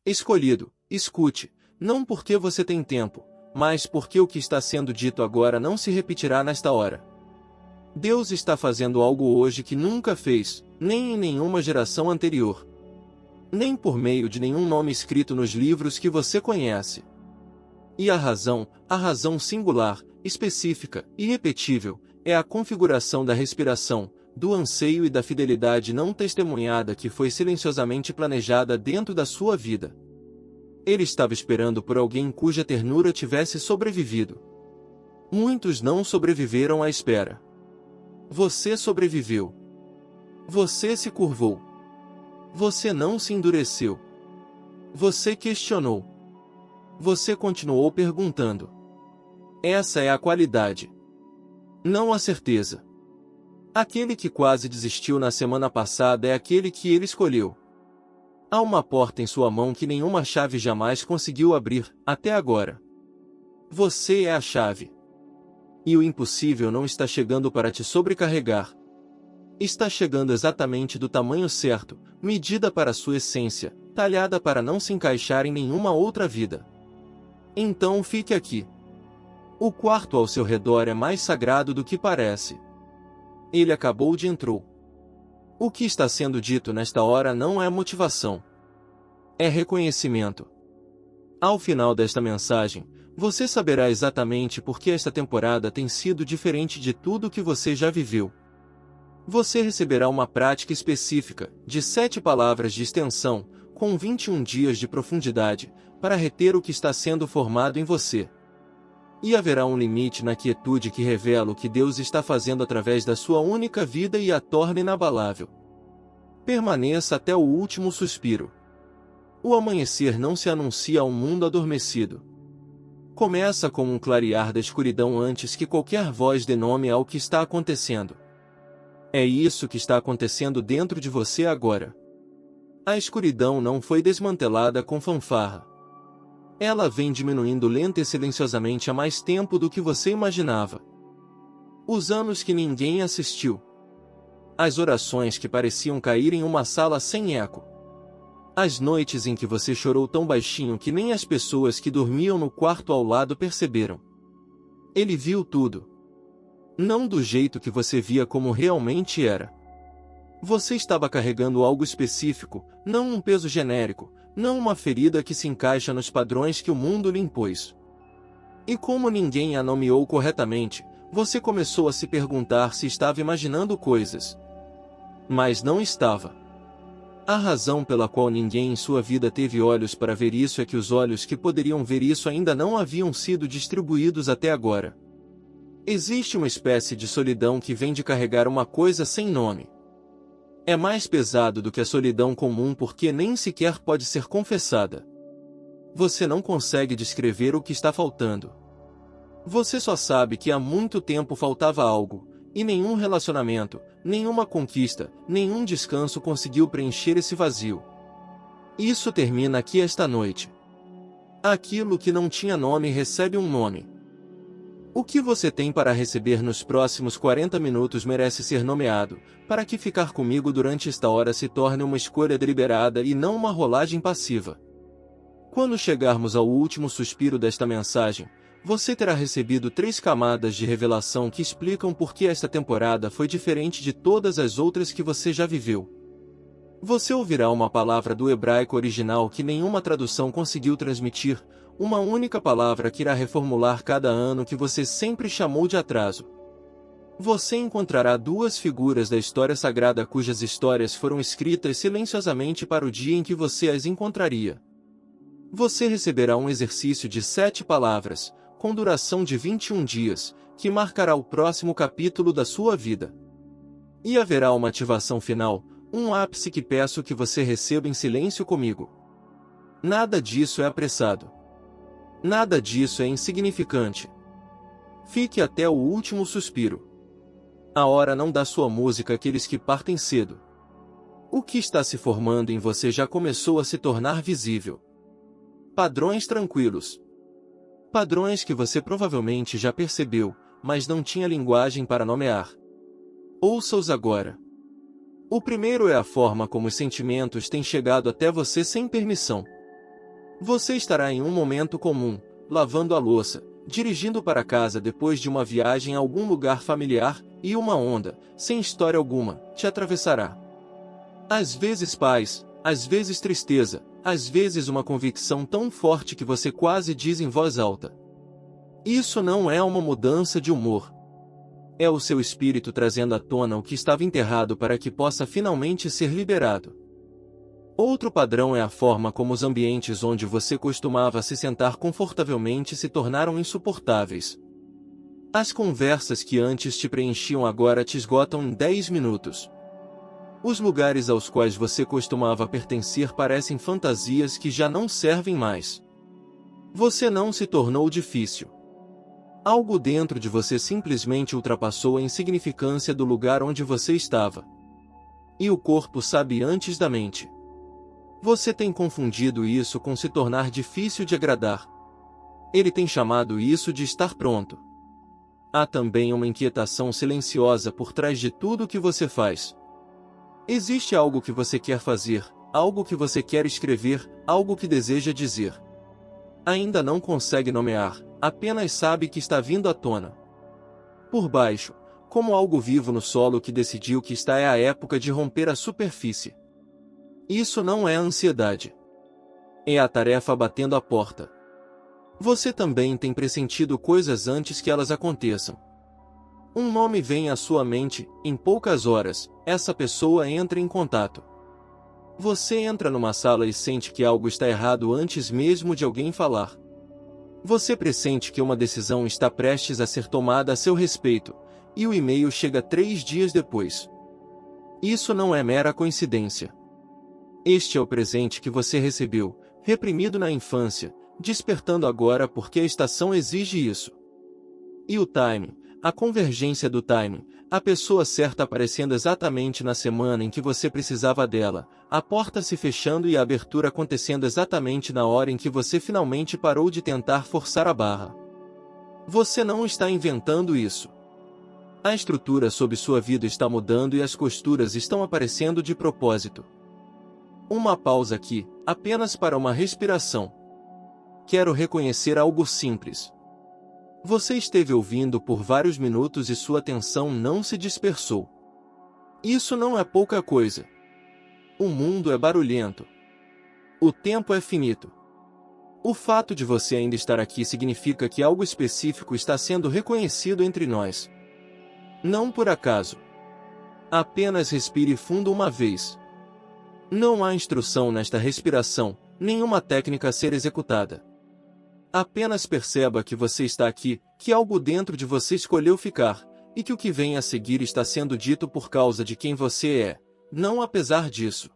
Escolhido, escute, não porque você tem tempo, mas porque o que está sendo dito agora não se repetirá nesta hora. Deus está fazendo algo hoje que nunca fez, nem em nenhuma geração anterior. Nem por meio de nenhum nome escrito nos livros que você conhece. E a razão singular, específica, irrepetível, é a configuração da respiração, do anseio e da fidelidade não testemunhada que foi silenciosamente planejada dentro da sua vida. Ele estava esperando por alguém cuja ternura tivesse sobrevivido. Muitos não sobreviveram à espera. Você sobreviveu. Você se curvou. Você não se endureceu. Você questionou. Você continuou perguntando. Essa é a qualidade. Não a certeza. Aquele que quase desistiu na semana passada é aquele que ele escolheu. Há uma porta em sua mão que nenhuma chave jamais conseguiu abrir, até agora. Você é a chave. E o impossível não está chegando para te sobrecarregar. Está chegando exatamente do tamanho certo, medida para a sua essência, talhada para não se encaixar em nenhuma outra vida. Então fique aqui. O quarto ao seu redor é mais sagrado do que parece. Ele acabou de entrar. O que está sendo dito nesta hora não é motivação. É reconhecimento. Ao final desta mensagem, você saberá exatamente por que esta temporada tem sido diferente de tudo que você já viveu. Você receberá uma prática específica, de 7 palavras de extensão, com 21 dias de profundidade, para reter o que está sendo formado em você. E haverá um limite na quietude que revela o que Deus está fazendo através da sua única vida e a torna inabalável. Permaneça até o último suspiro. O amanhecer não se anuncia a um mundo adormecido. Começa como um clarear da escuridão antes que qualquer voz dê nome ao que está acontecendo. É isso que está acontecendo dentro de você agora. A escuridão não foi desmantelada com fanfarra. Ela vem diminuindo lenta e silenciosamente há mais tempo do que você imaginava. Os anos que ninguém assistiu. As orações que pareciam cair em uma sala sem eco. As noites em que você chorou tão baixinho que nem as pessoas que dormiam no quarto ao lado perceberam. Ele viu tudo. Não do jeito que você via como realmente era. Você estava carregando algo específico, não um peso genérico, não uma ferida que se encaixa nos padrões que o mundo lhe impôs. E como ninguém a nomeou corretamente, você começou a se perguntar se estava imaginando coisas. Mas não estava. A razão pela qual ninguém em sua vida teve olhos para ver isso é que os olhos que poderiam ver isso ainda não haviam sido distribuídos até agora. Existe uma espécie de solidão que vem de carregar uma coisa sem nome. É mais pesado do que a solidão comum porque nem sequer pode ser confessada. Você não consegue descrever o que está faltando. Você só sabe que há muito tempo faltava algo, e nenhum relacionamento, nenhuma conquista, nenhum descanso conseguiu preencher esse vazio. Isso termina aqui esta noite. Aquilo que não tinha nome recebe um nome. O que você tem para receber nos próximos 40 minutos merece ser nomeado, para que ficar comigo durante esta hora se torne uma escolha deliberada e não uma rolagem passiva. Quando chegarmos ao último suspiro desta mensagem, você terá recebido 3 camadas de revelação que explicam por que esta temporada foi diferente de todas as outras que você já viveu. Você ouvirá uma palavra do hebraico original que nenhuma tradução conseguiu transmitir, uma única palavra que irá reformular cada ano que você sempre chamou de atraso. Você encontrará 2 figuras da história sagrada cujas histórias foram escritas silenciosamente para o dia em que você as encontraria. Você receberá um exercício de 7 palavras, com duração de 21 dias, que marcará o próximo capítulo da sua vida. E haverá uma ativação final, um ápice que peço que você receba em silêncio comigo. Nada disso é apressado. Nada disso é insignificante. Fique até o último suspiro. A hora não dá sua música àqueles que partem cedo. O que está se formando em você já começou a se tornar visível. Padrões tranquilos. Padrões que você provavelmente já percebeu, mas não tinha linguagem para nomear. Ouça-os agora. O primeiro é a forma como os sentimentos têm chegado até você sem permissão. Você estará em um momento comum, lavando a louça, dirigindo para casa depois de uma viagem a algum lugar familiar, e uma onda, sem história alguma, te atravessará. Às vezes paz, às vezes tristeza, às vezes uma convicção tão forte que você quase diz em voz alta. Isso não é uma mudança de humor. É o seu espírito trazendo à tona o que estava enterrado para que possa finalmente ser liberado. Outro padrão é a forma como os ambientes onde você costumava se sentar confortavelmente se tornaram insuportáveis. As conversas que antes te preenchiam agora te esgotam em 10 minutos. Os lugares aos quais você costumava pertencer parecem fantasias que já não servem mais. Você não se tornou difícil. Algo dentro de você simplesmente ultrapassou a insignificância do lugar onde você estava. E o corpo sabe antes da mente. Você tem confundido isso com se tornar difícil de agradar. Ele tem chamado isso de estar pronto. Há também uma inquietação silenciosa por trás de tudo o que você faz. Existe algo que você quer fazer, algo que você quer escrever, algo que deseja dizer. Ainda não consegue nomear, apenas sabe que está vindo à tona. Por baixo, como algo vivo no solo que decidiu que está é a época de romper a superfície. Isso não é ansiedade. É a tarefa batendo a porta. Você também tem pressentido coisas antes que elas aconteçam. Um nome vem à sua mente, em poucas horas, essa pessoa entra em contato. Você entra numa sala e sente que algo está errado antes mesmo de alguém falar. Você pressente que uma decisão está prestes a ser tomada a seu respeito, e o e-mail chega 3 dias depois. Isso não é mera coincidência. Este é o presente que você recebeu, reprimido na infância, despertando agora porque a estação exige isso. E o timing, a convergência do timing, a pessoa certa aparecendo exatamente na semana em que você precisava dela, a porta se fechando e a abertura acontecendo exatamente na hora em que você finalmente parou de tentar forçar a barra. Você não está inventando isso. A estrutura sob sua vida está mudando e as costuras estão aparecendo de propósito. Uma pausa aqui, apenas para uma respiração. Quero reconhecer algo simples. Você esteve ouvindo por vários minutos e sua atenção não se dispersou. Isso não é pouca coisa. O mundo é barulhento. O tempo é finito. O fato de você ainda estar aqui significa que algo específico está sendo reconhecido entre nós. Não por acaso. Apenas respire fundo uma vez. Não há instrução nesta respiração, nenhuma técnica a ser executada. Apenas perceba que você está aqui, que algo dentro de você escolheu ficar, e que o que vem a seguir está sendo dito por causa de quem você é, não apesar disso.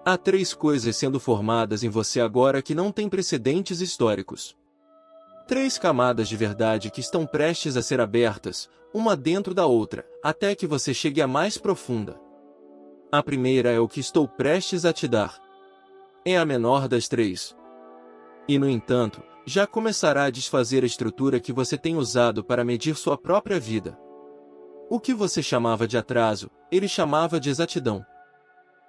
Há 3 coisas sendo formadas em você agora que não têm precedentes históricos. 3 camadas de verdade que estão prestes a ser abertas, uma dentro da outra, até que você chegue à mais profunda. A primeira é o que estou prestes a te dar. É a menor das 3. E, no entanto, já começará a desfazer a estrutura que você tem usado para medir sua própria vida. O que você chamava de atraso, ele chamava de exatidão.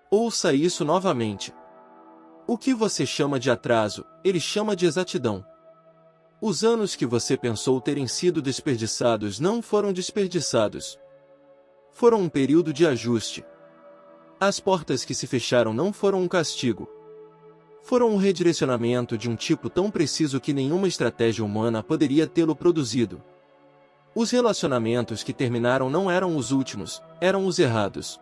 Ouça isso novamente. O que você chama de atraso, ele chama de exatidão. Os anos que você pensou terem sido desperdiçados não foram desperdiçados. Foram um período de ajuste. As portas que se fecharam não foram um castigo. Foram um redirecionamento de um tipo tão preciso que nenhuma estratégia humana poderia tê-lo produzido. Os relacionamentos que terminaram não eram os últimos, eram os errados.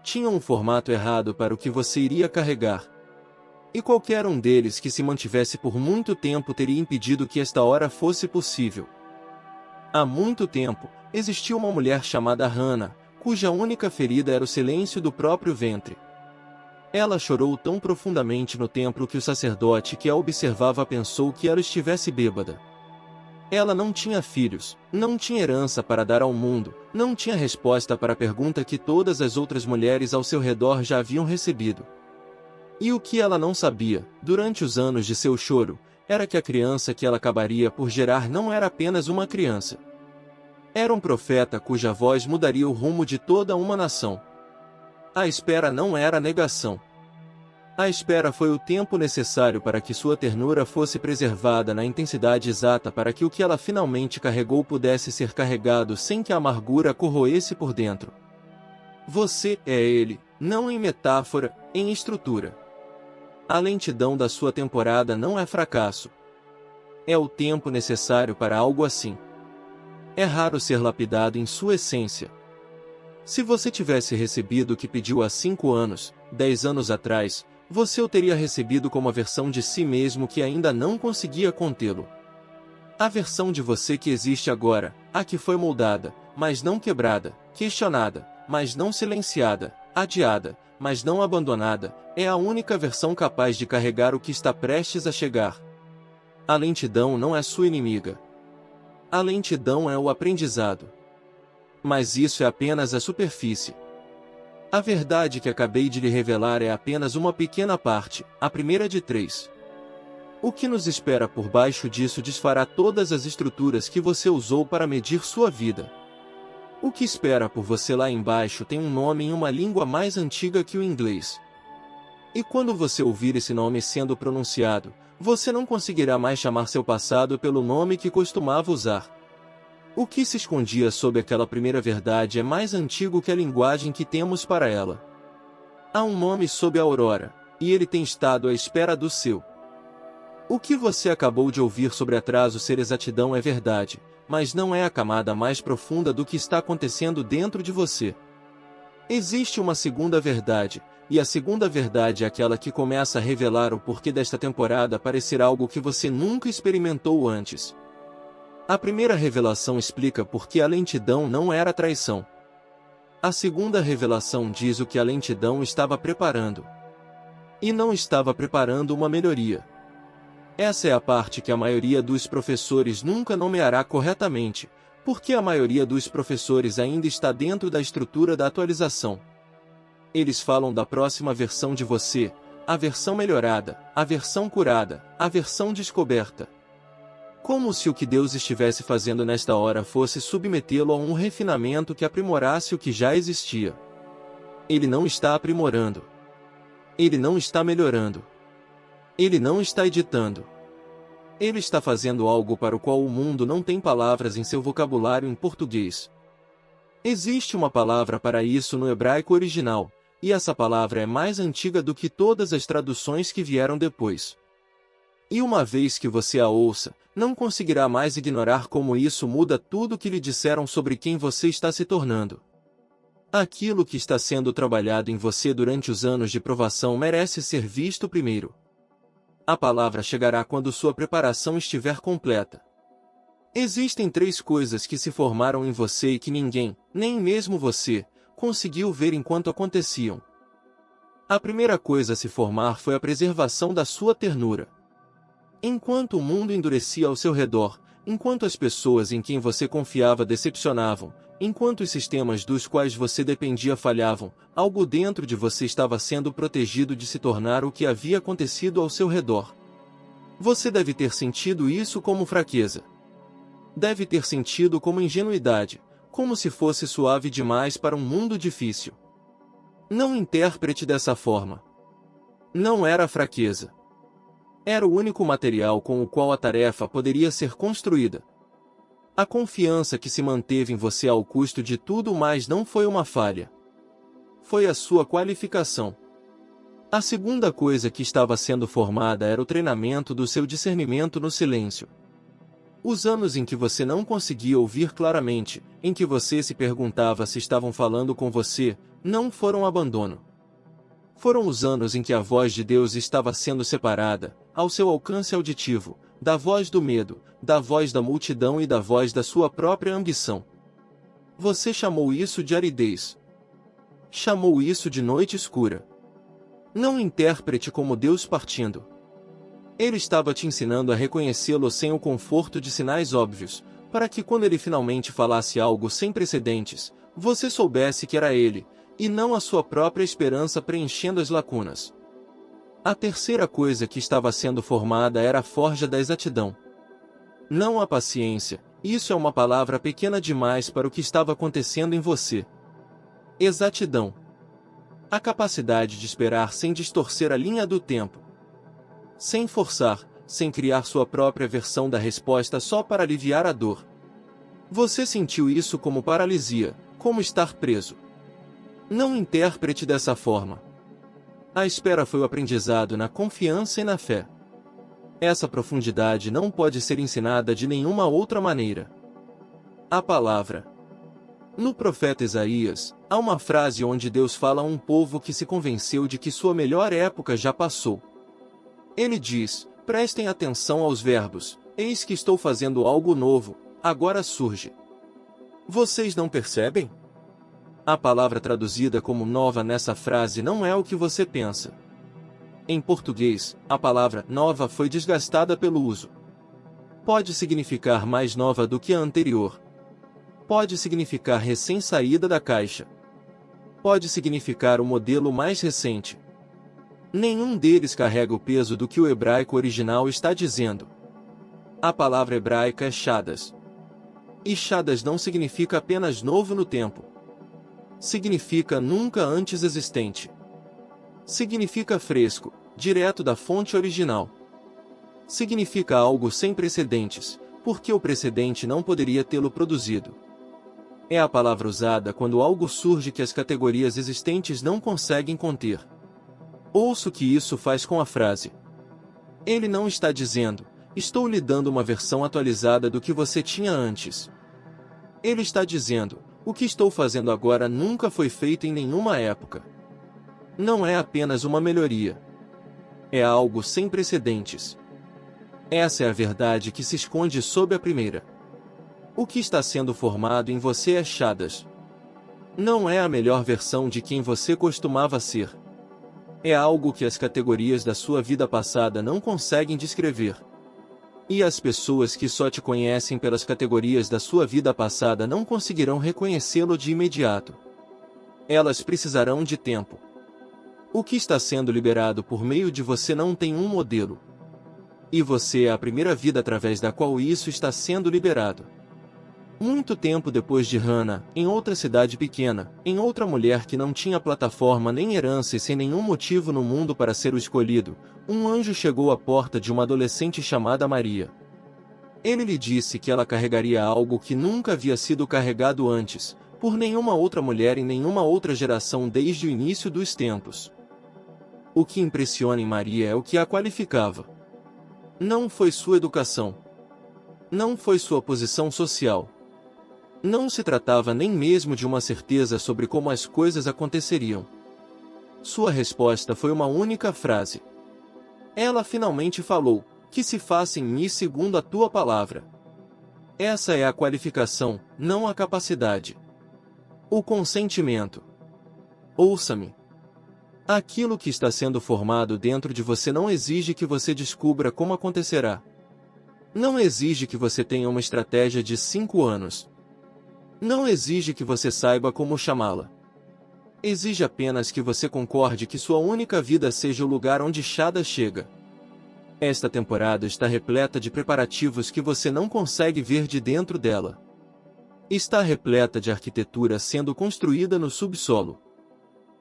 Tinham um formato errado para o que você iria carregar. E qualquer um deles que se mantivesse por muito tempo teria impedido que esta hora fosse possível. Há muito tempo, existiu uma mulher chamada Hannah, cuja única ferida era o silêncio do próprio ventre. Ela chorou tão profundamente no templo que o sacerdote que a observava pensou que ela estivesse bêbada. Ela não tinha filhos, não tinha herança para dar ao mundo, não tinha resposta para a pergunta que todas as outras mulheres ao seu redor já haviam recebido. E o que ela não sabia, durante os anos de seu choro, era que a criança que ela acabaria por gerar não era apenas uma criança. Era um profeta cuja voz mudaria o rumo de toda uma nação. A espera não era negação. A espera foi o tempo necessário para que sua ternura fosse preservada na intensidade exata para que o que ela finalmente carregou pudesse ser carregado sem que a amargura corroesse por dentro. Você é ele, não em metáfora, em estrutura. A lentidão da sua temporada não é fracasso. É o tempo necessário para algo assim. É raro ser lapidado em sua essência. Se você tivesse recebido o que pediu há 5 anos, 10 anos atrás, você o teria recebido como a versão de si mesmo que ainda não conseguia contê-lo. A versão de você que existe agora, a que foi moldada, mas não quebrada, questionada, mas não silenciada, adiada, mas não abandonada, é a única versão capaz de carregar o que está prestes a chegar. A lentidão não é sua inimiga. A lentidão é o aprendizado. Mas isso é apenas a superfície. A verdade que acabei de lhe revelar é apenas uma pequena parte, a primeira de 3. O que nos espera por baixo disso desfará todas as estruturas que você usou para medir sua vida. O que espera por você lá embaixo tem um nome em uma língua mais antiga que o inglês. E quando você ouvir esse nome sendo pronunciado, você não conseguirá mais chamar seu passado pelo nome que costumava usar. O que se escondia sob aquela primeira verdade é mais antigo que a linguagem que temos para ela. Há um nome sob a aurora, e ele tem estado à espera do seu. O que você acabou de ouvir sobre atraso ser exatidão é verdade, mas não é a camada mais profunda do que está acontecendo dentro de você. Existe uma segunda verdade, e a segunda verdade é aquela que começa a revelar o porquê desta temporada parecer algo que você nunca experimentou antes. A primeira revelação explica por que a lentidão não era traição. A segunda revelação diz o que a lentidão estava preparando. E não estava preparando uma melhoria. Essa é a parte que a maioria dos professores nunca nomeará corretamente, porque a maioria dos professores ainda está dentro da estrutura da atualização. Eles falam da próxima versão de você, a versão melhorada, a versão curada, a versão descoberta. Como se o que Deus estivesse fazendo nesta hora fosse submetê-lo a um refinamento que aprimorasse o que já existia. Ele não está aprimorando. Ele não está melhorando. Ele não está editando. Ele está fazendo algo para o qual o mundo não tem palavras em seu vocabulário em português. Existe uma palavra para isso no hebraico original, e essa palavra é mais antiga do que todas as traduções que vieram depois. E uma vez que você a ouça, não conseguirá mais ignorar como isso muda tudo o que lhe disseram sobre quem você está se tornando. Aquilo que está sendo trabalhado em você durante os anos de provação merece ser visto primeiro. A palavra chegará quando sua preparação estiver completa. Existem 3 coisas que se formaram em você e que ninguém, nem mesmo você, conseguiu ver enquanto aconteciam. A primeira coisa a se formar foi a preservação da sua ternura. Enquanto o mundo endurecia ao seu redor, enquanto as pessoas em quem você confiava decepcionavam, enquanto os sistemas dos quais você dependia falhavam, algo dentro de você estava sendo protegido de se tornar o que havia acontecido ao seu redor. Você deve ter sentido isso como fraqueza. Deve ter sentido como ingenuidade, como se fosse suave demais para um mundo difícil. Não interprete dessa forma. Não era fraqueza. Era o único material com o qual a tarefa poderia ser construída. A confiança que se manteve em você ao custo de tudo mais não foi uma falha. Foi a sua qualificação. A segunda coisa que estava sendo formada era o treinamento do seu discernimento no silêncio. Os anos em que você não conseguia ouvir claramente, em que você se perguntava se estavam falando com você, não foram abandono. Foram os anos em que a voz de Deus estava sendo separada, ao seu alcance auditivo, da voz do medo, da voz da multidão e da voz da sua própria ambição. Você chamou isso de aridez. Chamou isso de noite escura. Não interprete como Deus partindo. Ele estava te ensinando a reconhecê-lo sem o conforto de sinais óbvios, para que quando ele finalmente falasse algo sem precedentes, você soubesse que era ele, e não a sua própria esperança preenchendo as lacunas. A terceira coisa que estava sendo formada era a forja da exatidão. Não a paciência, isso é uma palavra pequena demais para o que estava acontecendo em você. Exatidão. A capacidade de esperar sem distorcer a linha do tempo. Sem forçar, sem criar sua própria versão da resposta só para aliviar a dor. Você sentiu isso como paralisia, como estar preso. Não interprete dessa forma. A espera foi o aprendizado na confiança e na fé. Essa profundidade não pode ser ensinada de nenhuma outra maneira. A palavra. No profeta Isaías, há uma frase onde Deus fala a um povo que se convenceu de que sua melhor época já passou. Ele diz: prestem atenção aos verbos, eis que estou fazendo algo novo, agora surge. Vocês não percebem? A palavra traduzida como nova nessa frase não é o que você pensa. Em português, a palavra nova foi desgastada pelo uso. Pode significar mais nova do que a anterior. Pode significar recém-saída da caixa. Pode significar o modelo mais recente. Nenhum deles carrega o peso do que o hebraico original está dizendo. A palavra hebraica é shadas. E shadas não significa apenas novo no tempo. Significa nunca antes existente. Significa fresco, direto da fonte original. Significa algo sem precedentes, porque o precedente não poderia tê-lo produzido. É a palavra usada quando algo surge que as categorias existentes não conseguem conter. Ouça o que isso faz com a frase. Ele não está dizendo: estou lhe dando uma versão atualizada do que você tinha antes. Ele está dizendo: o que estou fazendo agora nunca foi feito em nenhuma época. Não é apenas uma melhoria. É algo sem precedentes. Essa é a verdade que se esconde sob a primeira. O que está sendo formado em você é shadas. Não é a melhor versão de quem você costumava ser. É algo que as categorias da sua vida passada não conseguem descrever. E as pessoas que só te conhecem pelas categorias da sua vida passada não conseguirão reconhecê-lo de imediato. Elas precisarão de tempo. O que está sendo liberado por meio de você não tem um modelo. E você é a primeira vida através da qual isso está sendo liberado. Muito tempo depois de Hannah, em outra cidade pequena, em outra mulher que não tinha plataforma nem herança e sem nenhum motivo no mundo para ser o escolhido, um anjo chegou à porta de uma adolescente chamada Maria. Ele lhe disse que ela carregaria algo que nunca havia sido carregado antes, por nenhuma outra mulher em nenhuma outra geração desde o início dos tempos. O que impressiona em Maria é o que a qualificava. Não foi sua educação. Não foi sua posição social. Não se tratava nem mesmo de uma certeza sobre como as coisas aconteceriam. Sua resposta foi uma única frase. Ela finalmente falou: que se faça em mim segundo a tua palavra. Essa é a qualificação, não a capacidade. O consentimento. Ouça-me. Aquilo que está sendo formado dentro de você não exige que você descubra como acontecerá. Não exige que você tenha uma estratégia de 5 anos. Não exige que você saiba como chamá-la. Exige apenas que você concorde que sua única vida seja o lugar onde Shadas chega. Esta temporada está repleta de preparativos que você não consegue ver de dentro dela. Está repleta de arquitetura sendo construída no subsolo.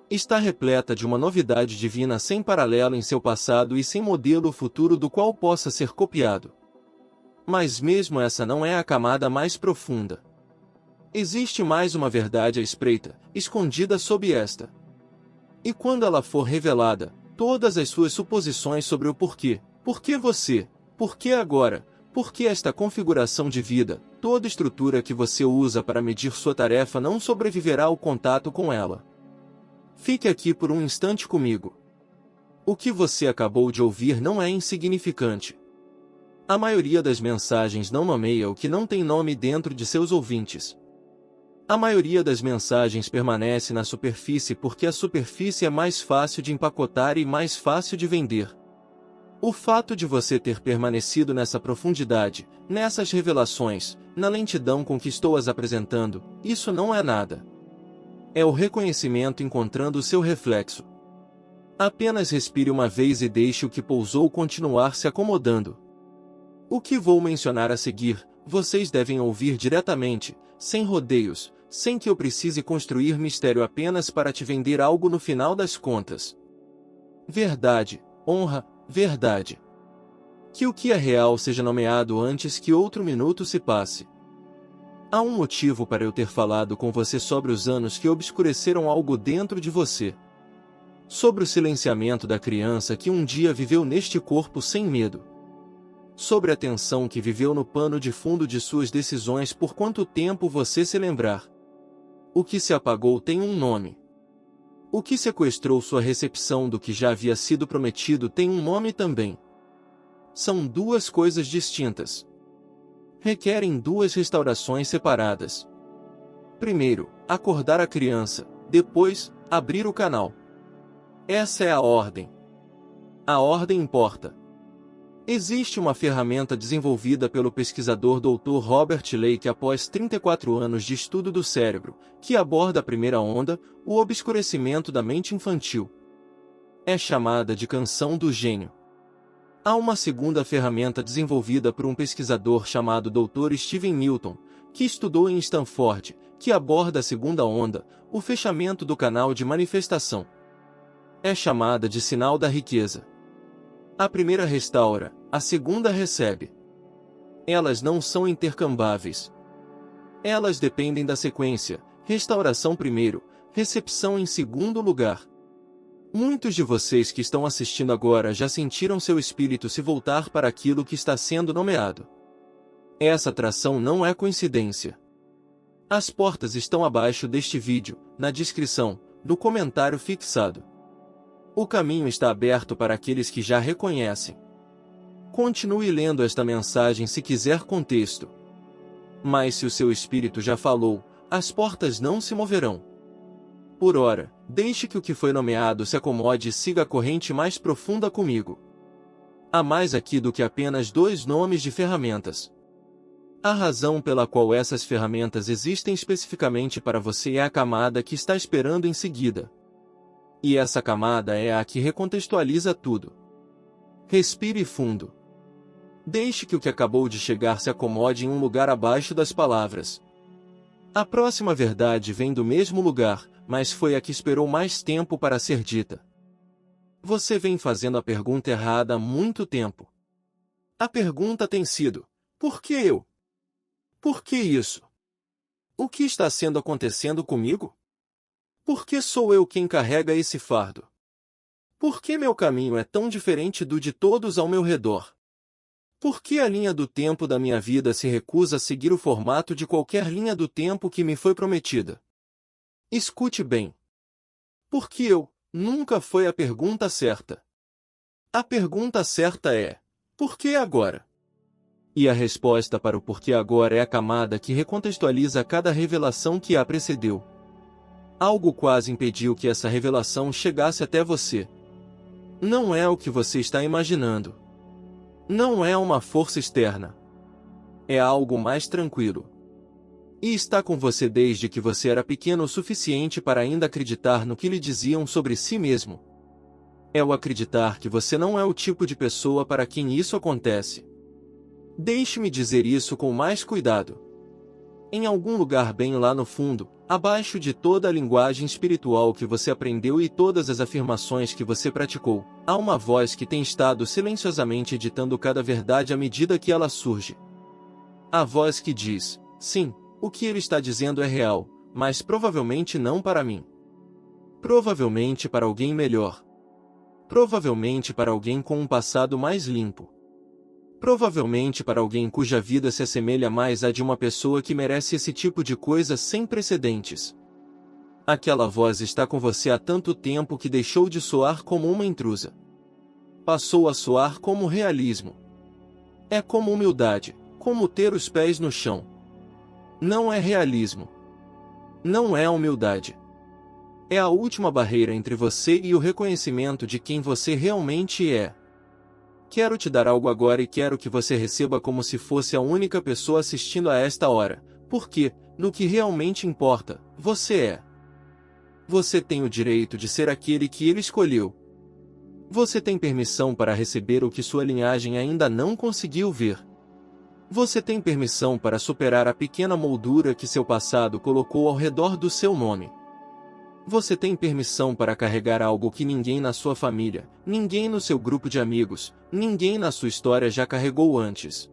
Está repleta de uma novidade divina sem paralelo em seu passado e sem modelo futuro do qual possa ser copiado. Mas mesmo essa não é a camada mais profunda. Existe mais uma verdade à espreita, escondida sob esta. E quando ela for revelada, todas as suas suposições sobre o porquê, por que você, por que agora, por que esta configuração de vida, toda estrutura que você usa para medir sua tarefa não sobreviverá ao contato com ela. Fique aqui por um instante comigo. O que você acabou de ouvir não é insignificante. A maioria das mensagens não nomeia o que não tem nome dentro de seus ouvintes. A maioria das mensagens permanece na superfície porque a superfície é mais fácil de empacotar e mais fácil de vender. O fato de você ter permanecido nessa profundidade, nessas revelações, na lentidão com que estou as apresentando, isso não é nada. É o reconhecimento encontrando o seu reflexo. Apenas respire uma vez e deixe o que pousou continuar se acomodando. O que vou mencionar a seguir, vocês devem ouvir diretamente, sem rodeios, sem que eu precise construir mistério apenas para te vender algo no final das contas. Verdade, honra, verdade. Que o que é real seja nomeado antes que outro minuto se passe. Há um motivo para eu ter falado com você sobre os anos que obscureceram algo dentro de você. Sobre o silenciamento da criança que um dia viveu neste corpo sem medo. Sobre a tensão que viveu no pano de fundo de suas decisões por quanto tempo você se lembrar. O que se apagou tem um nome. O que sequestrou sua recepção do que já havia sido prometido tem um nome também. São duas coisas distintas. Requerem duas restaurações separadas. Primeiro, acordar a criança, depois, abrir o canal. Essa é a ordem. A ordem importa. Existe uma ferramenta desenvolvida pelo pesquisador Dr. Robert Lake após 34 anos de estudo do cérebro, que aborda a primeira onda, o obscurecimento da mente infantil. É chamada de canção do gênio. Há uma segunda ferramenta desenvolvida por um pesquisador chamado Dr. Steven Milton, que estudou em Stanford, que aborda a segunda onda, o fechamento do canal de manifestação. É chamada de sinal da riqueza. A primeira restaura, a segunda recebe. Elas não são intercambiáveis. Elas dependem da sequência, restauração primeiro, recepção em segundo lugar. Muitos de vocês que estão assistindo agora já sentiram seu espírito se voltar para aquilo que está sendo nomeado. Essa atração não é coincidência. As portas estão abaixo deste vídeo, na descrição, no comentário fixado. O caminho está aberto para aqueles que já reconhecem. Continue lendo esta mensagem se quiser contexto. Mas se o seu espírito já falou, as portas não se moverão. Por ora, deixe que o que foi nomeado se acomode e siga a corrente mais profunda comigo. Há mais aqui do que apenas 2 nomes de ferramentas. A razão pela qual essas ferramentas existem especificamente para você é a camada que está esperando em seguida. E essa camada é a que recontextualiza tudo. Respire fundo. Deixe que o que acabou de chegar se acomode em um lugar abaixo das palavras. A próxima verdade vem do mesmo lugar, mas foi a que esperou mais tempo para ser dita. Você vem fazendo a pergunta errada há muito tempo. A pergunta tem sido: por que eu? Por que isso? O que está acontecendo comigo? Por que sou eu quem carrega esse fardo? Por que meu caminho é tão diferente do de todos ao meu redor? Por que a linha do tempo da minha vida se recusa a seguir o formato de qualquer linha do tempo que me foi prometida? Escute bem. Por que eu? Nunca foi a pergunta certa. A pergunta certa é: por que agora? E a resposta para o porquê agora é a camada que recontextualiza cada revelação que a precedeu. Algo quase impediu que essa revelação chegasse até você. Não é o que você está imaginando. Não é uma força externa. É algo mais tranquilo. E está com você desde que você era pequeno o suficiente para ainda acreditar no que lhe diziam sobre si mesmo. É o acreditar que você não é o tipo de pessoa para quem isso acontece. Deixe-me dizer isso com mais cuidado. Em algum lugar bem lá no fundo, abaixo de toda a linguagem espiritual que você aprendeu e todas as afirmações que você praticou, há uma voz que tem estado silenciosamente editando cada verdade à medida que ela surge. A voz que diz: sim, o que ele está dizendo é real, mas provavelmente não para mim. Provavelmente para alguém melhor. Provavelmente para alguém com um passado mais limpo. Provavelmente para alguém cuja vida se assemelha mais à de uma pessoa que merece esse tipo de coisa sem precedentes. Aquela voz está com você há tanto tempo que deixou de soar como uma intrusa. Passou a soar como realismo. É como humildade, como ter os pés no chão. Não é realismo. Não é humildade. É a última barreira entre você e o reconhecimento de quem você realmente é. Quero te dar algo agora e quero que você receba como se fosse a única pessoa assistindo a esta hora, porque, no que realmente importa, você é. Você tem o direito de ser aquele que ele escolheu. Você tem permissão para receber o que sua linhagem ainda não conseguiu ver. Você tem permissão para superar a pequena moldura que seu passado colocou ao redor do seu nome. Você tem permissão para carregar algo que ninguém na sua família, ninguém no seu grupo de amigos, ninguém na sua história já carregou antes.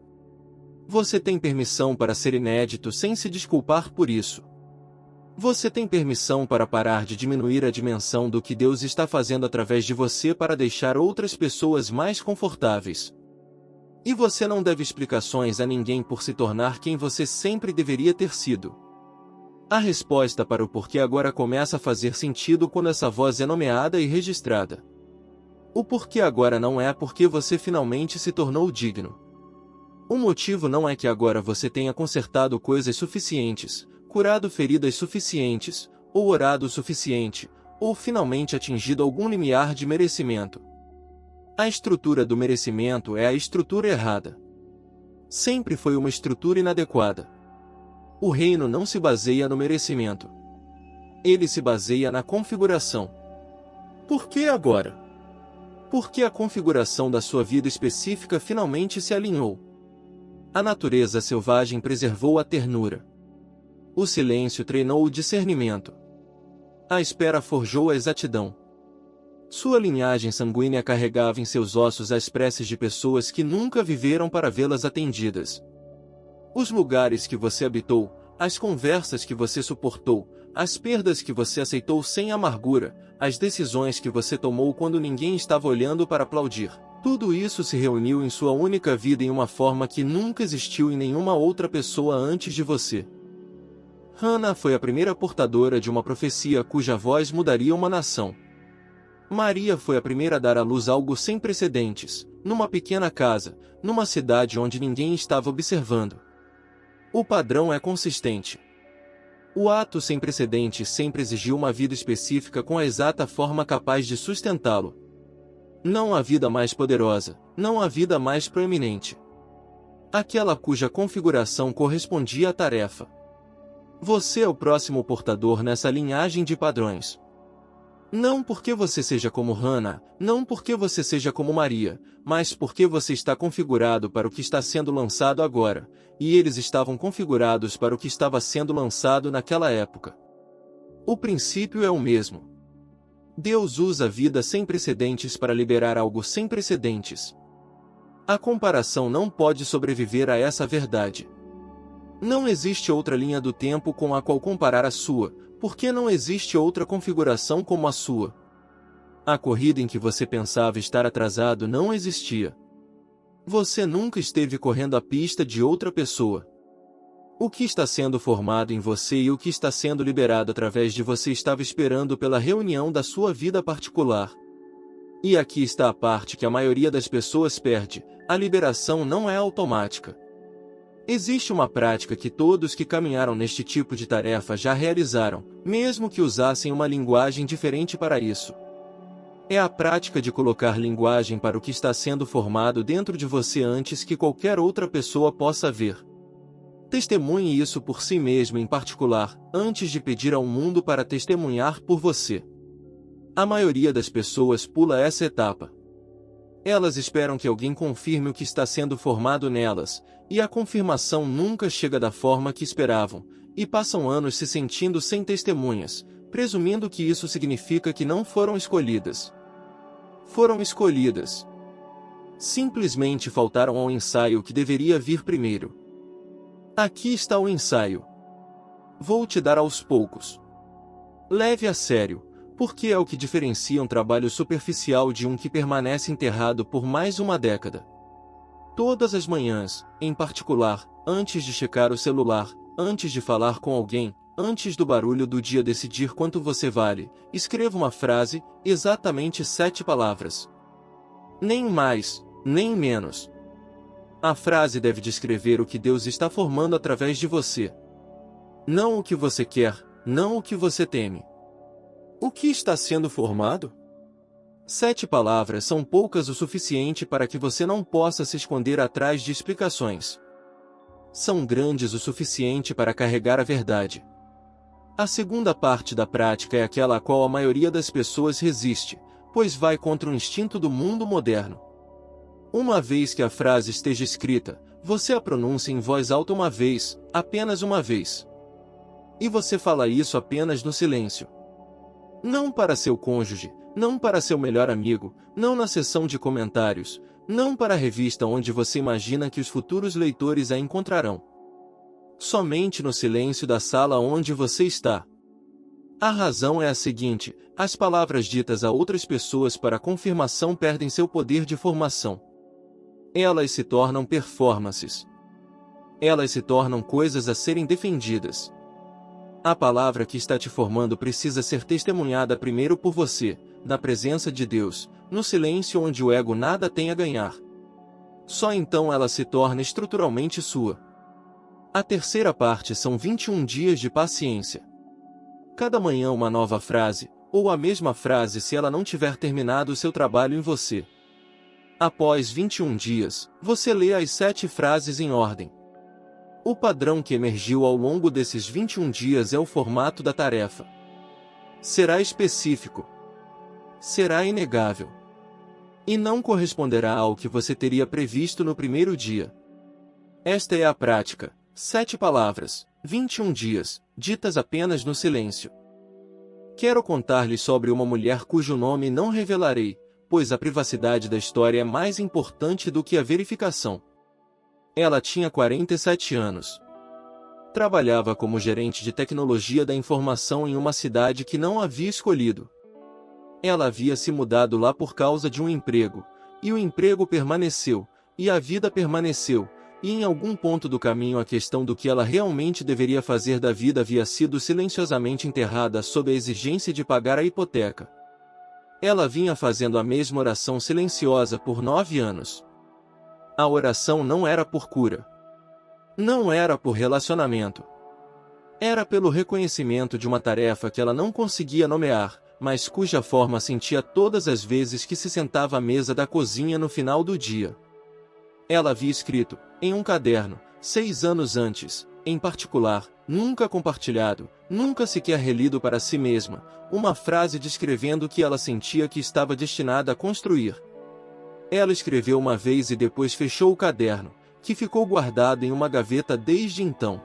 Você tem permissão para ser inédito sem se desculpar por isso. Você tem permissão para parar de diminuir a dimensão do que Deus está fazendo através de você para deixar outras pessoas mais confortáveis. E você não deve explicações a ninguém por se tornar quem você sempre deveria ter sido. A resposta para o porquê agora começa a fazer sentido quando essa voz é nomeada e registrada. O porquê agora não é porque você finalmente se tornou digno. O motivo não é que agora você tenha consertado coisas suficientes, curado feridas suficientes, ou orado o suficiente, ou finalmente atingido algum limiar de merecimento. A estrutura do merecimento é a estrutura errada. Sempre foi uma estrutura inadequada. O reino não se baseia no merecimento. Ele se baseia na configuração. Por que agora? Porque a configuração da sua vida específica finalmente se alinhou. A natureza selvagem preservou a ternura. O silêncio treinou o discernimento. A espera forjou a exatidão. Sua linhagem sanguínea carregava em seus ossos as preces de pessoas que nunca viveram para vê-las atendidas. Os lugares que você habitou, as conversas que você suportou, as perdas que você aceitou sem amargura, as decisões que você tomou quando ninguém estava olhando para aplaudir. Tudo isso se reuniu em sua única vida em uma forma que nunca existiu em nenhuma outra pessoa antes de você. Hannah foi a primeira portadora de uma profecia cuja voz mudaria uma nação. Maria foi a primeira a dar à luz algo sem precedentes, numa pequena casa, numa cidade onde ninguém estava observando. O padrão é consistente. O ato sem precedentes sempre exigiu uma vida específica com a exata forma capaz de sustentá-lo. Não a vida mais poderosa, não a vida mais proeminente. Aquela cuja configuração correspondia à tarefa. Você é o próximo portador nessa linhagem de padrões. Não porque você seja como Hannah, não porque você seja como Maria, mas porque você está configurado para o que está sendo lançado agora, e eles estavam configurados para o que estava sendo lançado naquela época. O princípio é o mesmo. Deus usa a vida sem precedentes para liberar algo sem precedentes. A comparação não pode sobreviver a essa verdade. Não existe outra linha do tempo com a qual comparar a sua, porque não existe outra configuração como a sua. A corrida em que você pensava estar atrasado não existia. Você nunca esteve correndo a pista de outra pessoa. O que está sendo formado em você e o que está sendo liberado através de você estava esperando pela reunião da sua vida particular. E aqui está a parte que a maioria das pessoas perde: a liberação não é automática. Existe uma prática que todos que caminharam neste tipo de tarefa já realizaram, mesmo que usassem uma linguagem diferente para isso. É a prática de colocar linguagem para o que está sendo formado dentro de você antes que qualquer outra pessoa possa ver. Testemunhe isso por si mesmo em particular, antes de pedir ao mundo para testemunhar por você. A maioria das pessoas pula essa etapa. Elas esperam que alguém confirme o que está sendo formado nelas, e a confirmação nunca chega da forma que esperavam, e passam anos se sentindo sem testemunhas, presumindo que isso significa que não foram escolhidas. Foram escolhidas. Simplesmente faltaram ao ensaio que deveria vir primeiro. Aqui está o ensaio. Vou te dar aos poucos. Leve a sério, porque é o que diferencia um trabalho superficial de um que permanece enterrado por mais uma década. Todas as manhãs, em particular, antes de checar o celular, antes de falar com alguém, antes do barulho do dia decidir quanto você vale, escreva uma frase, exatamente 7 palavras. Nem mais, nem menos. A frase deve descrever o que Deus está formando através de você. Não o que você quer, não o que você teme. O que está sendo formado? 7 palavras são poucas o suficiente para que você não possa se esconder atrás de explicações. São grandes o suficiente para carregar a verdade. A segunda parte da prática é aquela a qual a maioria das pessoas resiste, pois vai contra o instinto do mundo moderno. Uma vez que a frase esteja escrita, Você a pronuncia em voz alta uma vez, apenas uma vez. E você fala isso apenas no silêncio. Não para seu cônjuge, não para seu melhor amigo, não na seção de comentários, não para a revista onde você imagina que os futuros leitores a encontrarão. Somente no silêncio da sala onde você está. A razão é a seguinte: as palavras ditas a outras pessoas para confirmação perdem seu poder de formação. Elas se tornam performances. Elas se tornam coisas a serem defendidas. A palavra que está te formando precisa ser testemunhada primeiro por você, na presença de Deus, no silêncio onde o ego nada tem a ganhar. Só então ela se torna estruturalmente sua. A terceira parte são 21 dias de paciência. Cada manhã uma nova frase, ou a mesma frase se ela não tiver terminado o seu trabalho em você. Após 21 dias, você lê as 7 frases em ordem. O padrão que emergiu ao longo desses 21 dias é o formato da tarefa. Será específico. Será inegável. E não corresponderá ao que você teria previsto no primeiro dia. Esta é a prática. 7 palavras, 21 dias, ditas apenas no silêncio. Quero contar-lhe sobre uma mulher cujo nome não revelarei, pois a privacidade da história é mais importante do que a verificação. Ela tinha 47 anos. Trabalhava como gerente de tecnologia da informação em uma cidade que não havia escolhido. Ela havia se mudado lá por causa de um emprego, e o emprego permaneceu, e a vida permaneceu, e em algum ponto do caminho a questão do que ela realmente deveria fazer da vida havia sido silenciosamente enterrada sob a exigência de pagar a hipoteca. Ela vinha fazendo a mesma oração silenciosa por 9 anos. A oração não era por cura. Não era por relacionamento. Era pelo reconhecimento de uma tarefa que ela não conseguia nomear, mas cuja forma sentia todas as vezes que se sentava à mesa da cozinha no final do dia. Ela havia escrito, em um caderno, 6 anos antes, em particular, nunca compartilhado, nunca sequer relido para si mesma, uma frase descrevendo o que ela sentia que estava destinada a construir. Ela escreveu uma vez e depois fechou o caderno, que ficou guardado em uma gaveta desde então.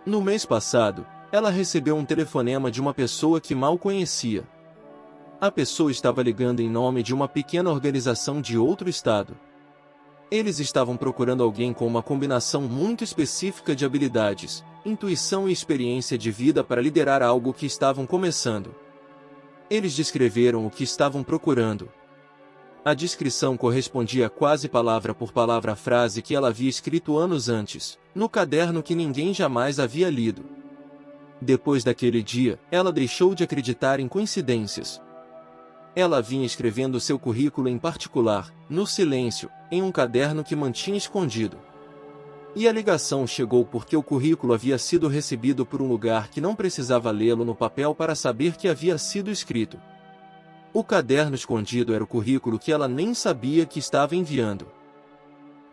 No mês passado, ela recebeu um telefonema de uma pessoa que mal conhecia. A pessoa estava ligando em nome de uma pequena organização de outro estado. Eles estavam procurando alguém com uma combinação muito específica de habilidades, intuição e experiência de vida para liderar algo que estavam começando. Eles descreveram o que estavam procurando. A descrição correspondia quase palavra por palavra à frase que ela havia escrito anos antes, no caderno que ninguém jamais havia lido. Depois daquele dia, ela deixou de acreditar em coincidências. Ela vinha escrevendo seu currículo em particular, no silêncio, em um caderno que mantinha escondido. E a ligação chegou porque o currículo havia sido recebido por um lugar que não precisava lê-lo no papel para saber que havia sido escrito. O caderno escondido era o currículo que ela nem sabia que estava enviando.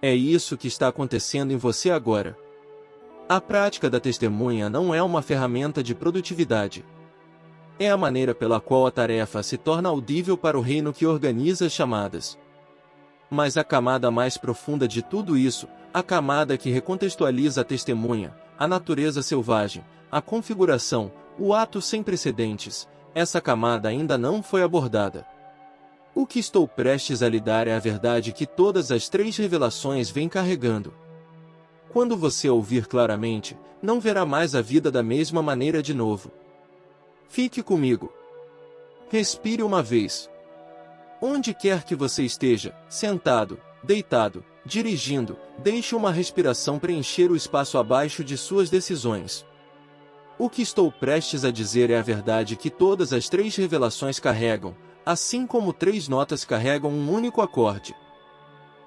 É isso que está acontecendo em você agora. A prática da testemunha não é uma ferramenta de produtividade. É a maneira pela qual a tarefa se torna audível para o reino que organiza as chamadas. Mas a camada mais profunda de tudo isso, a camada que recontextualiza a testemunha, a natureza selvagem, a configuração, o ato sem precedentes, essa camada ainda não foi abordada. O que estou prestes a lhe dar é a verdade que todas as 3 revelações vêm carregando. Quando você ouvir claramente, não verá mais a vida da mesma maneira de novo. Fique comigo. Respire uma vez. Onde quer que você esteja, sentado, deitado, dirigindo, deixe uma respiração preencher o espaço abaixo de suas decisões. O que estou prestes a dizer é a verdade que todas as 3 revelações carregam, assim como 3 notas carregam um único acorde.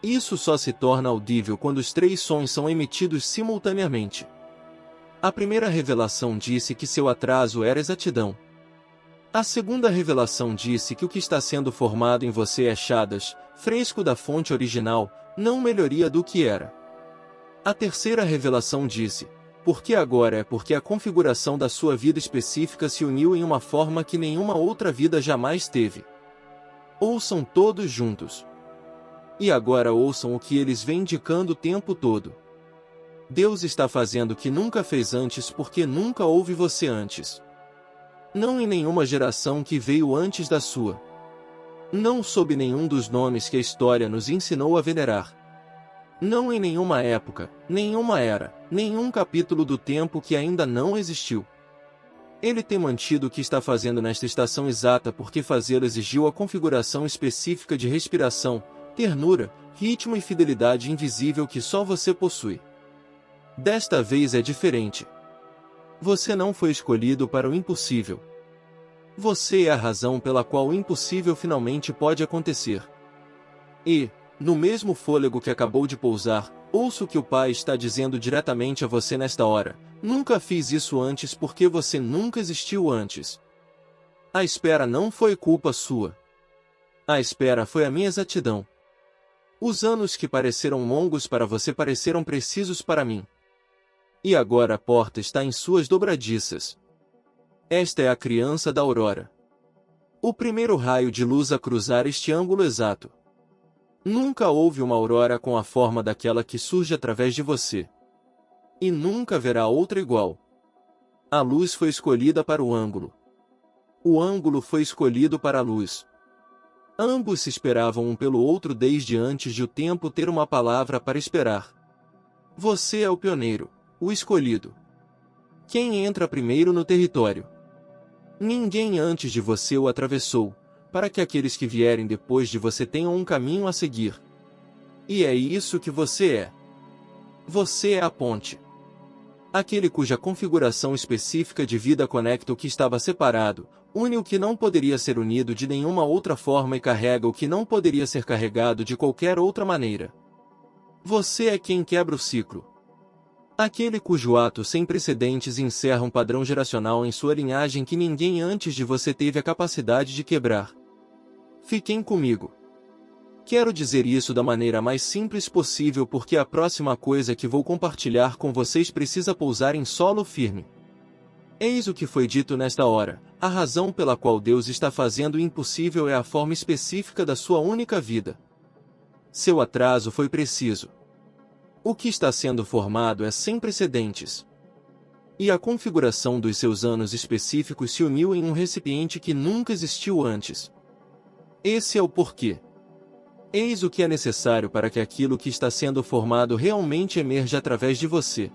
Isso só se torna audível quando os 3 sons são emitidos simultaneamente. A primeira revelação disse que seu atraso era exatidão. A segunda revelação disse que o que está sendo formado em você é chadas, fresco da fonte original, não melhoria do que era. A terceira revelação disse, porque agora é porque a configuração da sua vida específica se uniu em uma forma que nenhuma outra vida jamais teve. Ouçam todos juntos. E agora ouçam o que eles vêm indicando o tempo todo. Deus está fazendo o que nunca fez antes porque nunca houve você antes. Não em nenhuma geração que veio antes da sua. Não sob nenhum dos nomes que a história nos ensinou a venerar. Não em nenhuma época, nenhuma era, nenhum capítulo do tempo que ainda não existiu. Ele tem mantido o que está fazendo nesta estação exata porque fazê-lo exigiu a configuração específica de respiração, ternura, ritmo e fidelidade invisível que só você possui. Desta vez é diferente. Você não foi escolhido para o impossível. Você é a razão pela qual o impossível finalmente pode acontecer. E, no mesmo fôlego que acabou de pousar, ouço o que o Pai está dizendo diretamente a você nesta hora. Nunca fiz isso antes porque você nunca existiu antes. A espera não foi culpa sua. A espera foi a minha exatidão. Os anos que pareceram longos para você pareceram precisos para mim. E agora a porta está em suas dobradiças. Esta é a criança da aurora. O primeiro raio de luz a cruzar este ângulo exato. Nunca houve uma aurora com a forma daquela que surge através de você. E nunca haverá outra igual. A luz foi escolhida para o ângulo. O ângulo foi escolhido para a luz. Ambos se esperavam um pelo outro desde antes de o tempo ter uma palavra para esperar. Você é o pioneiro, o escolhido. Quem entra primeiro no território? Ninguém antes de você o atravessou, para que aqueles que vierem depois de você tenham um caminho a seguir. E é isso que você é. Você é a ponte. Aquele cuja configuração específica de vida conecta o que estava separado, une o que não poderia ser unido de nenhuma outra forma e carrega o que não poderia ser carregado de qualquer outra maneira. Você é quem quebra o ciclo. Aquele cujo ato sem precedentes encerra um padrão geracional em sua linhagem que ninguém antes de você teve a capacidade de quebrar. Fiquem comigo. Quero dizer isso da maneira mais simples possível porque a próxima coisa que vou compartilhar com vocês precisa pousar em solo firme. Eis o que foi dito nesta hora. A razão pela qual Deus está fazendo o impossível é a forma específica da sua única vida. Seu atraso foi preciso. O que está sendo formado é sem precedentes. E a configuração dos seus anos específicos se uniu em um recipiente que nunca existiu antes. Esse é o porquê. Eis o que é necessário para que aquilo que está sendo formado realmente emerja através de você.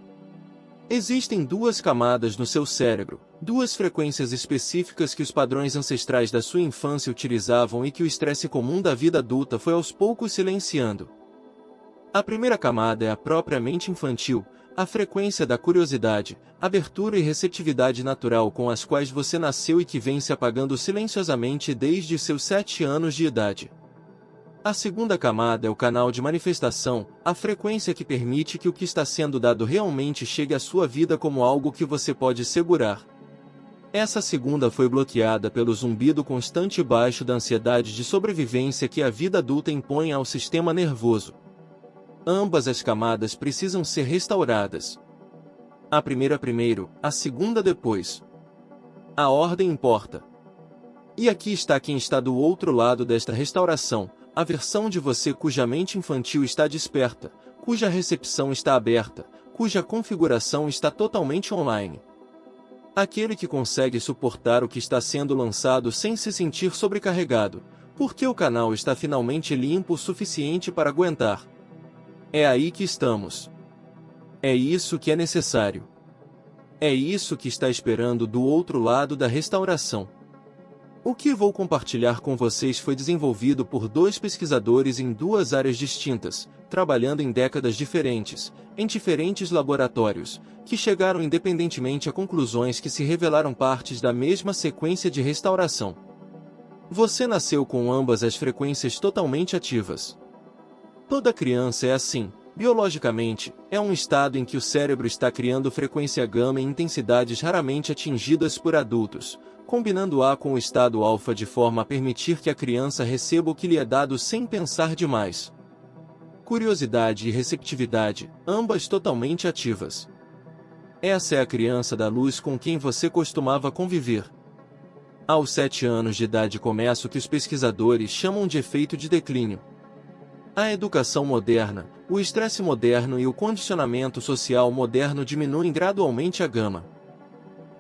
Existem duas camadas no seu cérebro, duas frequências específicas que os padrões ancestrais da sua infância utilizavam e que o estresse comum da vida adulta foi aos poucos silenciando. A primeira camada é a propriamente infantil, a frequência da curiosidade, abertura e receptividade natural com as quais você nasceu e que vem se apagando silenciosamente desde seus 7 anos de idade. A segunda camada é o canal de manifestação, a frequência que permite que o que está sendo dado realmente chegue à sua vida como algo que você pode segurar. Essa segunda foi bloqueada pelo zumbido constante e baixo da ansiedade de sobrevivência que a vida adulta impõe ao sistema nervoso. Ambas as camadas precisam ser restauradas. A primeira primeiro, a segunda depois. A ordem importa. E aqui está quem está do outro lado desta restauração, a versão de você cuja mente infantil está desperta, cuja recepção está aberta, cuja configuração está totalmente online. Aquele que consegue suportar o que está sendo lançado sem se sentir sobrecarregado, porque o canal está finalmente limpo o suficiente para aguentar. É aí que estamos. É isso que é necessário. É isso que está esperando do outro lado da restauração. O que vou compartilhar com vocês foi desenvolvido por 2 pesquisadores em 2 áreas distintas, trabalhando em décadas diferentes, em diferentes laboratórios, que chegaram independentemente a conclusões que se revelaram partes da mesma sequência de restauração. Você nasceu com ambas as frequências totalmente ativas. Toda criança é assim, biologicamente, é um estado em que o cérebro está criando frequência gama em intensidades raramente atingidas por adultos, combinando-a com o estado alfa de forma a permitir que a criança receba o que lhe é dado sem pensar demais. Curiosidade e receptividade, ambas totalmente ativas. Essa é a criança da luz com quem você costumava conviver. Aos 7 anos de idade começa o que os pesquisadores chamam de efeito de declínio. A educação moderna, o estresse moderno e o condicionamento social moderno diminuem gradualmente a gama.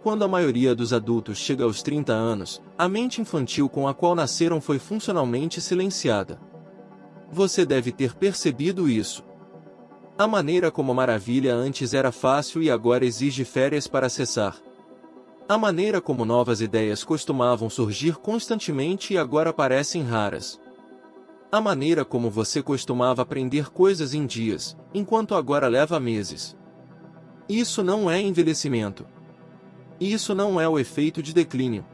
Quando a maioria dos adultos chega aos 30 anos, a mente infantil com a qual nasceram foi funcionalmente silenciada. Você deve ter percebido isso. A maneira como a maravilha antes era fácil e agora exige férias para acessar. A maneira como novas ideias costumavam surgir constantemente e agora parecem raras. A maneira como você costumava aprender coisas em dias, enquanto agora leva meses. Isso não é envelhecimento. Isso não é o efeito de declínio.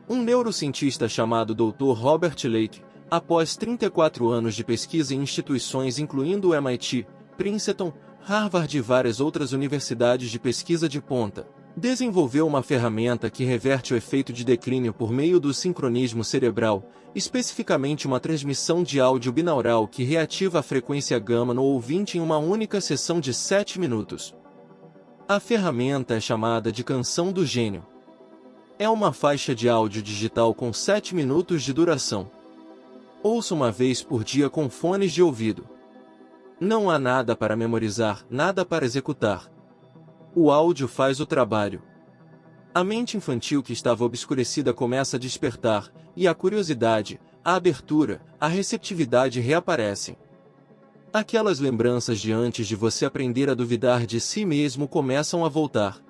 Um neurocientista chamado Dr. Robert Lake, após 34 anos de pesquisa em instituições incluindo o MIT, Princeton, Harvard e várias outras universidades de pesquisa de ponta, desenvolveu uma ferramenta que reverte o efeito de declínio por meio do sincronismo cerebral, especificamente uma transmissão de áudio binaural que reativa a frequência gama no ouvinte em uma única sessão de 7 minutos. A ferramenta é chamada de Canção do Gênio. É uma faixa de áudio digital com 7 minutos de duração. Ouça uma vez por dia com fones de ouvido. Não há nada para memorizar, nada para executar. O áudio faz o trabalho. A mente infantil que estava obscurecida começa a despertar, e a curiosidade, a abertura, a receptividade reaparecem. Aquelas lembranças de antes de você aprender a duvidar de si mesmo começam a voltar.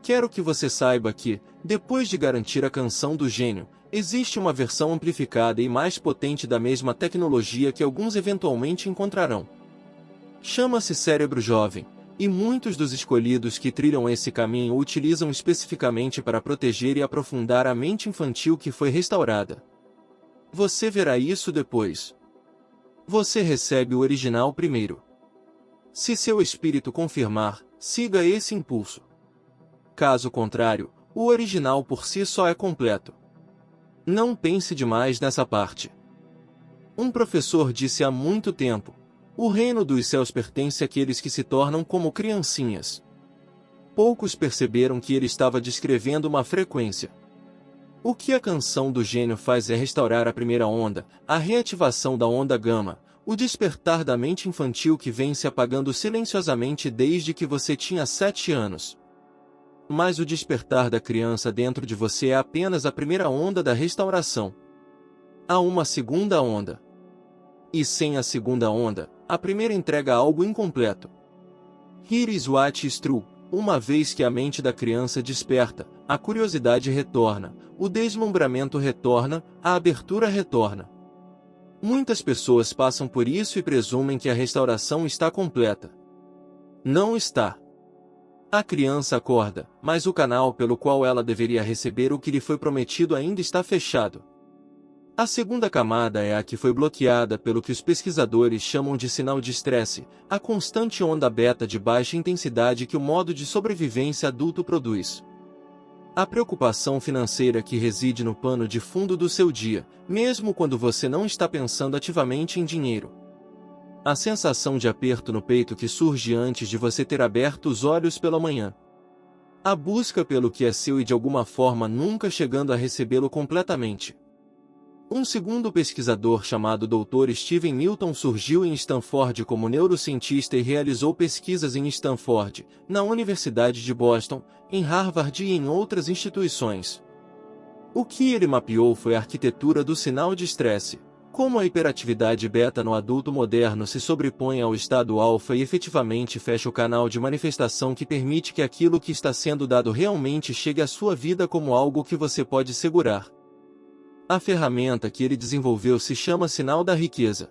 Quero que você saiba que, depois de garantir a canção do gênio, existe uma versão amplificada e mais potente da mesma tecnologia que alguns eventualmente encontrarão. Chama-se cérebro jovem, e muitos dos escolhidos que trilham esse caminho o utilizam especificamente para proteger e aprofundar a mente infantil que foi restaurada. Você verá isso depois. Você recebe o original primeiro. Se seu espírito confirmar, siga esse impulso. Caso contrário, o original por si só é completo. Não pense demais nessa parte. Um professor disse há muito tempo: o reino dos céus pertence àqueles que se tornam como criancinhas. Poucos perceberam que ele estava descrevendo uma frequência. O que a canção do gênio faz é restaurar a primeira onda, a reativação da onda gama, o despertar da mente infantil que vem se apagando silenciosamente desde que você tinha 7 anos. Mas o despertar da criança dentro de você é apenas a primeira onda da restauração. Há uma segunda onda. E sem a segunda onda, a primeira entrega algo incompleto. Here is what is true. Uma vez que a mente da criança desperta, a curiosidade retorna, o deslumbramento retorna, a abertura retorna. Muitas pessoas passam por isso e presumem que a restauração está completa. Não está. A criança acorda, mas o canal pelo qual ela deveria receber o que lhe foi prometido ainda está fechado. A segunda camada é a que foi bloqueada pelo que os pesquisadores chamam de sinal de estresse, a constante onda beta de baixa intensidade que o modo de sobrevivência adulto produz. A preocupação financeira que reside no pano de fundo do seu dia, mesmo quando você não está pensando ativamente em dinheiro. A sensação de aperto no peito que surge antes de você ter aberto os olhos pela manhã. A busca pelo que é seu e de alguma forma nunca chegando a recebê-lo completamente. Um segundo pesquisador chamado Dr. Steven Milton surgiu em Stanford como neurocientista e realizou pesquisas em Stanford, na Universidade de Boston, em Harvard e em outras instituições. O que ele mapeou foi a arquitetura do sinal de estresse, como a hiperatividade beta no adulto moderno se sobrepõe ao estado alfa e efetivamente fecha o canal de manifestação que permite que aquilo que está sendo dado realmente chegue à sua vida como algo que você pode segurar. A ferramenta que ele desenvolveu se chama Sinal da Riqueza.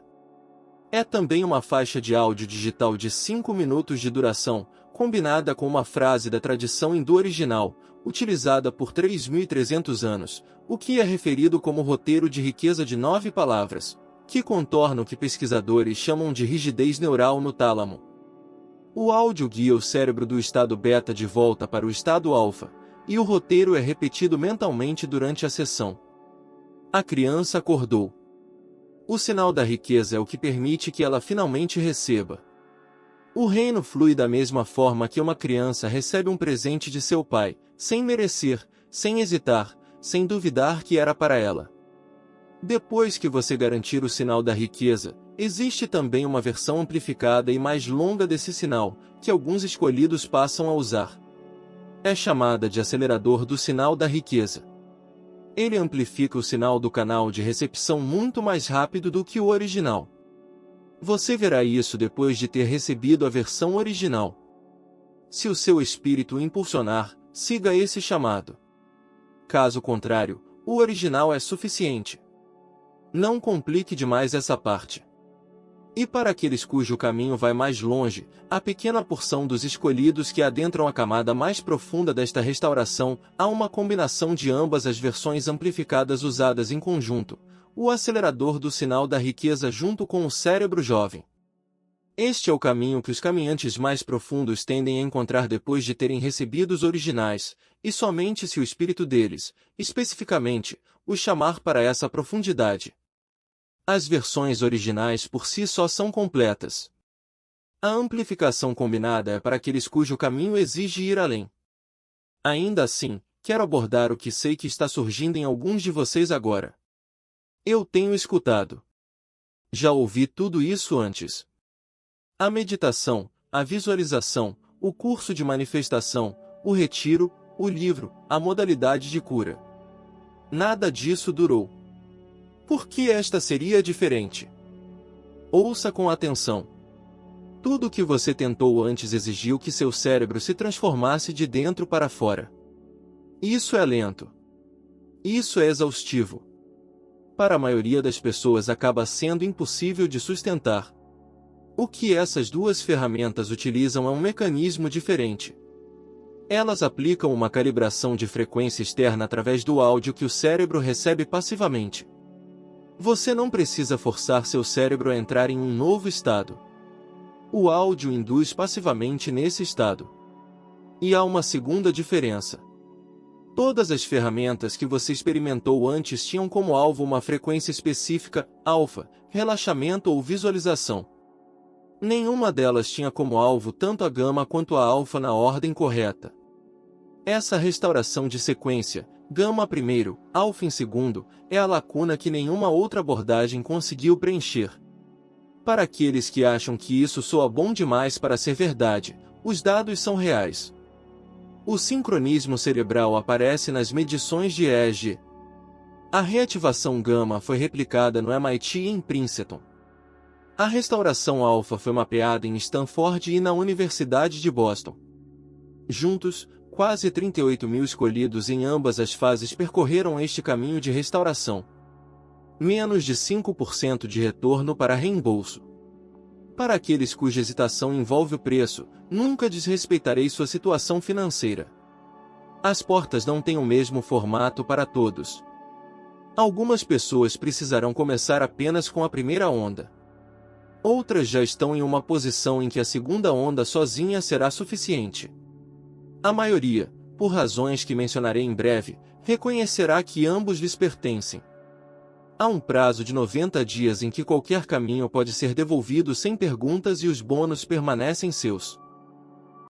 É também uma faixa de áudio digital de 5 minutos de duração, combinada com uma frase da tradição hindu original, utilizada por 3.300 anos, o que é referido como roteiro de riqueza de 9 palavras, que contorna o que pesquisadores chamam de rigidez neural no tálamo. O áudio guia o cérebro do estado beta de volta para o estado alfa, e o roteiro é repetido mentalmente durante a sessão. A criança acordou. O sinal da riqueza é o que permite que ela finalmente receba. O reino flui da mesma forma que uma criança recebe um presente de seu pai, sem merecer, sem hesitar, sem duvidar que era para ela. Depois que você garantir o sinal da riqueza, Existe também uma versão amplificada e mais longa desse sinal, que alguns escolhidos passam a usar. É chamada de acelerador do sinal da riqueza. Ele amplifica o sinal do canal de recepção muito mais rápido do que o original. Você verá isso depois de ter recebido a versão original. Se o seu espírito impulsionar, siga esse chamado. Caso contrário, o original é suficiente. Não complique demais essa parte. E para aqueles cujo caminho vai mais longe, a pequena porção dos escolhidos que adentram a camada mais profunda desta restauração, há uma combinação de ambas as versões amplificadas usadas em conjunto, o acelerador do sinal da riqueza junto com o cérebro jovem. Este é o caminho que os caminhantes mais profundos tendem a encontrar depois de terem recebido os originais, e somente se o espírito deles, especificamente, os chamar para essa profundidade. As versões originais por si só são completas. A amplificação combinada é para aqueles cujo caminho exige ir além. Ainda assim, quero abordar o que sei que está surgindo em alguns de vocês agora. Eu tenho escutado. Já ouvi tudo isso antes. A meditação, a visualização, o curso de manifestação, o retiro, o livro, a modalidade de cura. Nada disso durou. Por que esta seria diferente? Ouça com atenção. Tudo o que você tentou antes exigiu que seu cérebro se transformasse de dentro para fora. Isso é lento. Isso é exaustivo. Para a maioria das pessoas acaba sendo impossível de sustentar. O que essas duas ferramentas utilizam é um mecanismo diferente. Elas aplicam uma calibração de frequência externa através do áudio que o cérebro recebe passivamente. Você não precisa forçar seu cérebro a entrar em um novo estado. O áudio induz passivamente nesse estado. E há uma segunda diferença. Todas as ferramentas que você experimentou antes tinham como alvo uma frequência específica, alfa, relaxamento ou visualização. Nenhuma delas tinha como alvo tanto a gama quanto a alfa na ordem correta. Essa restauração de sequência, gama primeiro, alfa em segundo, é a lacuna que nenhuma outra abordagem conseguiu preencher. Para aqueles que acham que isso soa bom demais para ser verdade, os dados são reais. O sincronismo cerebral aparece nas medições de EEG. A reativação gama foi replicada no MIT e em Princeton. A restauração alfa foi mapeada em Stanford e na Universidade de Boston. Juntos, quase 38 mil escolhidos em ambas as fases percorreram este caminho de restauração. Menos de 5% de retorno para reembolso. Para aqueles cuja hesitação envolve o preço, nunca desrespeitarei sua situação financeira. As portas não têm o mesmo formato para todos. Algumas pessoas precisarão começar apenas com a primeira onda. Outras já estão em uma posição em que a segunda onda sozinha será suficiente. A maioria, por razões que mencionarei em breve, reconhecerá que ambos lhes pertencem. Há um prazo de 90 dias em que qualquer caminho pode ser devolvido sem perguntas e os bônus permanecem seus.